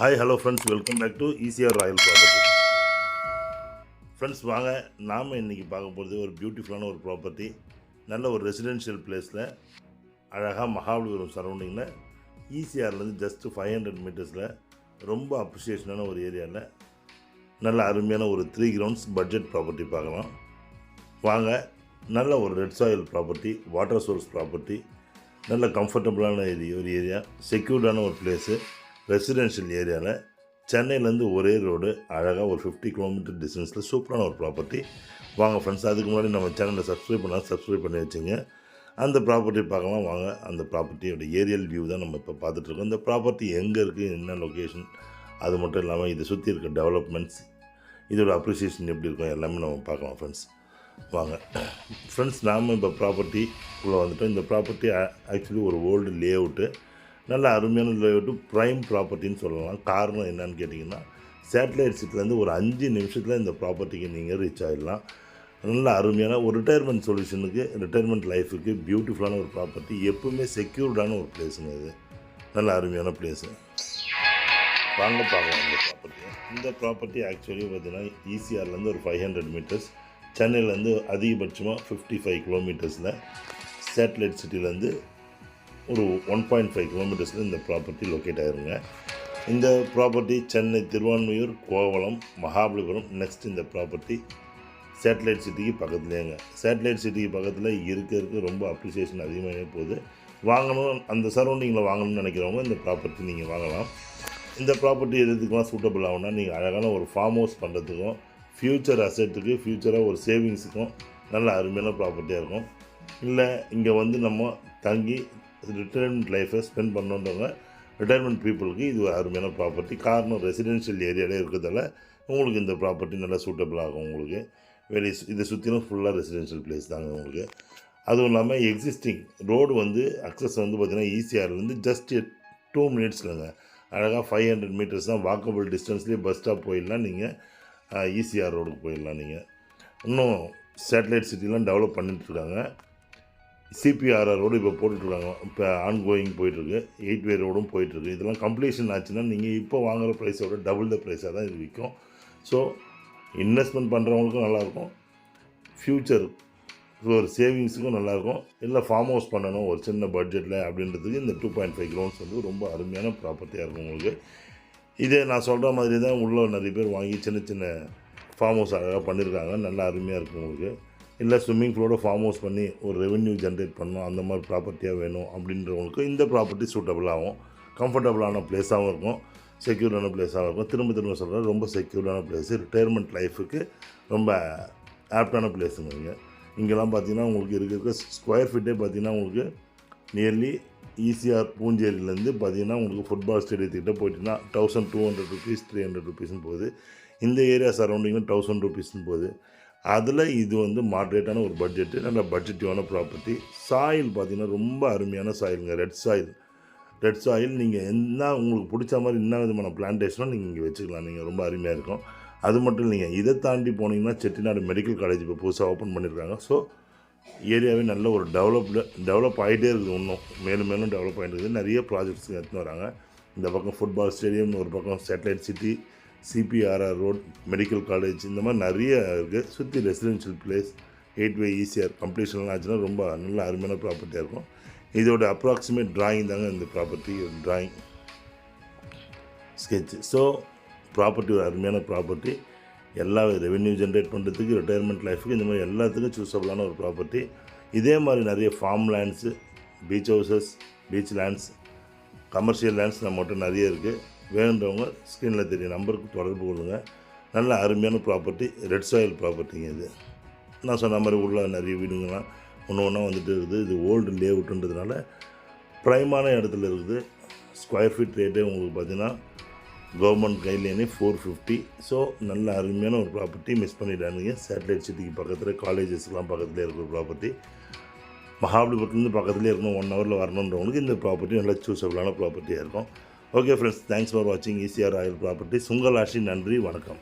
Hi hello friends, welcome back to ECR royal property. Friends வாங்க, நாம் இன்றைக்கி பார்க்க போகிறது ஒரு பியூட்டிஃபுல்லான ஒரு ப்ராப்பர்ட்டி. நல்ல ஒரு ரெசிடென்ஷியல் பிளேஸில் அழகாக மகாபலிபுரம் சரௌண்டிங்கில் ஈசிஆர்லேருந்து ஜஸ்ட்டு 500 மீட்டர்ஸில் ரொம்ப அப்ரிஷியேஷனான ஒரு ஏரியாவில் நல்ல அருமையான ஒரு 3 கிரவுண்ட்ஸ் பட்ஜெட் ப்ராப்பர்ட்டி பார்க்கலாம். வாங்க, நல்ல ஒரு red soil property, water source property, நல்ல கம்ஃபர்டபுளான ஒரு ஏரியா, செக்யூர்டான ஒரு பிளேஸு, ரெசிடென்ஷியல் ஏரியாவில் சென்னையிலேருந்து ஒரே ரோடு, அழகாக ஒரு 50 கிலோமீட்டர் டிஸ்டன்ஸில் சூப்பரான ஒரு ப்ராப்பர்ட்டி. வாங்க ஃப்ரெண்ட்ஸ், அதுக்கு முன்னாடி நம்ம சேனலில் சப்ஸ்கிரைப் பண்ணி வச்சுங்க. அந்த ப்ராப்பர்ட்டி பார்க்கலாம் வாங்க. அந்த ப்ராப்பர்ட்டியோட ஏரியல் வியூ தான் நம்ம இப்போ பார்த்துட்ருக்கோம். இந்த ப்ராப்பர்ட்டி எங்கே இருக்குது, என்ன லொக்கேஷன், அது மட்டும் இல்லாமல் இதை சுற்றி இருக்க டெவலப்மெண்ட்ஸ், இதோட அப்ரிசியேஷன் எப்படி இருக்கும், எல்லாமே நம்ம பார்க்கலாம் ஃப்ரெண்ட்ஸ். வாங்க ஃப்ரெண்ட்ஸ், நாம் இப்போ ப்ராப்பர்ட்டிக்குள்ளே வந்துட்டோம். இந்த ப்ராப்பர்ட்டி ஆக்சுவலி ஒரு ஓல்டு லே அவுட்டு, நல்ல அருமையான லேஅவுட்டு, ப்ரைம் ப்ராப்பர்ட்டின்னு சொல்லலாம். காரணம் என்னன்னு கேட்டிங்கன்னா, சேட்டலைட் சிட்டிலேருந்து ஒரு 5 நிமிஷத்தில் இந்த ப்ராப்பர்ட்டிக்கு நீங்கள் ரீச் ஆகிடலாம். நல்ல அருமையான ஒரு ரிட்டையர்மெண்ட் சொல்யூஷனுக்கு, ரிட்டையர்மெண்ட் லைஃபுக்கு பியூட்டிஃபுல்லான ஒரு ப்ராப்பர்ட்டி. எப்பவுமே செக்யூர்டான ஒரு பிளேஸுங்க இது. நல்ல அருமையான பிளேஸு. வாங்க பார்க்கலாம் இந்த ப்ராப்பர்ட்டி. இந்த ப்ராப்பர்ட்டி ஆக்சுவலி பார்த்திங்கன்னா ஈசிஆர்லேருந்து ஒரு 500 மீட்டர்ஸ், சென்னையிலேருந்து அதிகபட்சமாக 55 கிலோமீட்டர்ஸில், சேட்டலைட் சிட்டிலேருந்து ஒரு 1.5 கிலோமீட்டர்ஸில் இந்த ப்ராப்பர்ட்டி லொக்கேட் ஆகிருங்க. இந்த ப்ராப்பர்ட்டி சென்னை, திருவான்மையூர், கோவளம், மகாபலிபுரம். நெக்ஸ்ட் இந்த ப்ராப்பர்ட்டி சேட்டலைட் சிட்டிக்கு பக்கத்துலேங்க. சேட்டலைட் சிட்டிக்கு பக்கத்தில் இருக்க ரொம்ப அப்ரிசியேஷன் அதிகமாக போகுது. வாங்கணும், அந்த சரௌண்டிங்கில் வாங்கணும்னு நினைக்கிறவங்க இந்த ப்ராப்பர்ட்டி நீங்கள் வாங்கலாம். இந்த ப்ராப்பர்ட்டி எதுக்குலாம் சூட்டபிள் ஆகும்னா, நீங்கள் அழகான ஒரு ஃபார்ம் ஹவுஸ் பண்ணுறதுக்கும், ஃப்யூச்சர் அசெட்டுக்கு, ஃப்யூச்சராக ஒரு சேவிங்ஸுக்கும் நல்ல அருமையான ப்ராப்பர்ட்டியாக இருக்கும். இல்லை இங்கே வந்து நம்ம தங்கி ரிட்டையர்மெண்ட் லைஃப்பை ஸ்பெண்ட் பண்ணணுன்றவங்க, ரிட்டையர்மெண்ட் பீப்புளுக்கு இது ஒரு அருமையான ப்ராப்பர்ட்டி. காரணம் ரெசிடென்ஷியல் ஏரியாவிலே இருக்கிறதால உங்களுக்கு இந்த ப்ராப்பர்ட்டி நல்லா சூட்டபிள் ஆகும். உங்களுக்கு இதை சுற்றிலும் ஃபுல்லாக ரெசிடென்ஷியல் பிளேஸ் தாங்க உங்களுக்கு. அதுவும் இல்லாமல் எக்ஸிஸ்டிங் ரோடு வந்து அக்சஸ் வந்து பார்த்திங்கன்னா ஈசிஆர்லேருந்து ஜஸ்ட் 2 மினிட்ஸ்லங்க, அழகாக 500 மீட்டர்ஸ் தான், வாக்கபிள் டிஸ்டன்ஸ்லேயே பஸ் ஸ்டாப் போயிடலாம். நீங்கள் ஈசிஆர் ரோடுக்கு போயிடலாம். நீங்கள் இன்னும் சேட்டலைட் சிட்டிலாம் டெவலப் பண்ணிட்டுருக்காங்க. சிபிஆர்ஆர் ரோடு இப்போ போட்டுட்ருக்காங்க, இப்போ ஆன்கோயிங் போயிட்டுருக்கு. 8-வே ரோடும் போயிட்டுருக்கு. இதெல்லாம் கம்ப்ளீஷன் ஆச்சுன்னா நீங்கள் இப்போ வாங்குகிற ப்ரைஸோட டபுள் த ப்ரைஸாக தான் இது விற்கும். ஸோ இன்வெஸ்ட்மெண்ட் பண்ணுறவங்களுக்கும் நல்லாயிருக்கும், ஃப்யூச்சர் ஒரு சேவிங்ஸுக்கும் நல்லாயிருக்கும். இல்லை ஃபார்ம் ஹவுஸ் பண்ணணும் ஒரு சின்ன பட்ஜெட்டில் அப்படின்றதுக்கு இந்த 2.5 கிரவுண்ட்ஸ் வந்து ரொம்ப அருமையான ப்ராப்பர்ட்டியாக இருக்கும் உங்களுக்கு. இதே நான் சொல்கிற மாதிரி தான் உள்ள நிறைய பேர் வாங்கி சின்ன சின்ன ஃபார்ம் ஹவுஸ் அழகாக பண்ணியிருக்காங்க. நல்லா அருமையாக இருக்கும் உங்களுக்கு. இல்லை ஸ்விம்மிங் பூலோட ஃபார்ம் ஹவுஸ் பண்ணி ஒரு ரெவென்யூ ஜென்ரேட் பண்ணணும், அந்த மாதிரி ப்ராப்பர்ட்டியாக வேணும் அப்படின்றவங்களுக்கு இந்த ப்ராப்பர்ட்டி சூட்டபிளாகும். கம்ஃபர்டபுளான பிளேஸாகவும் இருக்கும், செக்யூர்டான பிளேஸாகவும் இருக்கும். திரும்ப சொல்கிறேன், ரொம்ப செக்யூர்டான பிளேஸு, ரிட்டையர்மெண்ட் லைஃபுக்கு ரொம்ப ஆப்டான பிளேஸுங்க. இங்கெல்லாம் பார்த்தீங்கன்னா உங்களுக்கு இருக்க ஸ்கொயர் ஃபீட்டே பார்த்தீங்கன்னா உங்களுக்கு நியர்லி ஈசிஆர் பூஞ்சேரியிலேருந்து பார்த்தீங்கன்னா உங்களுக்கு ஃபுட்பால் ஸ்டேடியத்துக்கிட்ட போயிட்டுன்னா 1200 ருபீஸ் 300 ருபீஸ்னு போகுது. இந்த ஏரியா சரௌண்டிங்கில் 1000 ருபீஸ்னு போகுது. அதில் இது வந்து மாட்ரேட்டான ஒரு பட்ஜெட்டு, நல்ல பட்ஜெட்டிவான ப்ராப்பர்ட்டி. சாயில் பார்த்திங்கன்னா ரொம்ப அருமையான சாயிலுங்க, ரெட் சாயில். நீங்கள் என்ன உங்களுக்கு பிடிச்ச மாதிரி என்ன விதமான பிளான்டேஷனும் நீங்கள் இங்கே வச்சுக்கலாம். நீங்கள் ரொம்ப அருமையாக இருக்கும். அது மட்டும் இல்லைங்க, இதை தாண்டி போனீங்கன்னா செட்டிநாடு மெடிக்கல் காலேஜ் இப்போ புதுசாக ஓப்பன் பண்ணியிருக்காங்க. ஸோ ஏரியாவே நல்ல ஒரு டெவலப் ஆகிட்டே இருக்குது. இன்னும் மேலும் டெவலப் ஆகிட்டு இருக்குது. நிறைய ப்ராஜெக்ட்ஸ் எடுத்துன்னு வராங்க. இந்த பக்கம் ஃபுட்பால் ஸ்டேடியம், ஒரு பக்கம் satellite city, CPRR road, medical college, இந்த மாதிரி நிறைய இருக்குது. சுற்றி ரெசிடென்ஷியல் பிளேஸ், 8-வே ஈசிஆர் கம்ப்ளீஷன்லாம் ஆச்சுன்னா ரொம்ப நல்ல அருமையான ப்ராப்பர்ட்டியாக இருக்கும். இதோட அப்ராக்சிமேட் ட்ராயிங் தாங்க இந்த property, drawing sketch. So property ஒரு அருமையான ப்ராப்பர்ட்டி. எல்லா ரெவென்யூ ஜென்ரேட் பண்ணுறதுக்கு, ரிட்டையர்மெண்ட் லைஃபுக்கு, இந்த மாதிரி எல்லாத்துக்கும் சூஸபிளான ஒரு ப்ராப்பர்ட்டி. இதே மாதிரி நிறைய farm lands, beach houses, beach lands, commercial lands நம்மகிட்ட நிறைய இருக்குது. வேணுன்றவங்க ஸ்க்ரீனில் தெரிய நம்பருக்கு தொடர்பு கொள்ளுங்கள். நல்ல அருமையான ப்ராப்பர்ட்டி, ரெட் சாயில் ப்ராப்பர்ட்டிங்க இது. நான் சொன்ன மாதிரி உள்ள நிறைய வீடுங்கள்லாம் ஒன்று வந்துட்டு இருக்குது. இது ஓல்டு லேஅவுட்டுன்றதுனால ப்ரைமான இடத்துல இருக்குது. ஸ்கொயர் ஃபீட் ரேட்டே உங்களுக்கு பார்த்தீங்கன்னா கவர்மெண்ட் கைட்லைனே 450. ஸோ நல்ல அருமையான ஒரு ப்ராப்பர்ட்டி, மிஸ் பண்ணிடாதீங்க. சேட்டலைட் சிட்டிக்கு பக்கத்தில், காலேஜஸ்லாம் பக்கத்துலேயே இருக்கிற ப்ராப்பர்ட்டி. மகாபலிபுரத்துலேருந்து பக்கத்துலேயே இருக்கணும், 1 ஹவரில் வரணுன்றவங்களுக்கு இந்த ப்ராப்பர்ட்டி நல்ல சூஸபிளான ப்ராப்பர்ட்டியாக இருக்கும். ஓகே ஃப்ரெண்ட்ஸ், தேங்க்ஸ் ஃபார் வாட்சிங் ஈசிஆர் ராயல் ப்ராப்பர்ட்டிஸ். உங்கள் ஆஷி, நன்றி, வணக்கம்.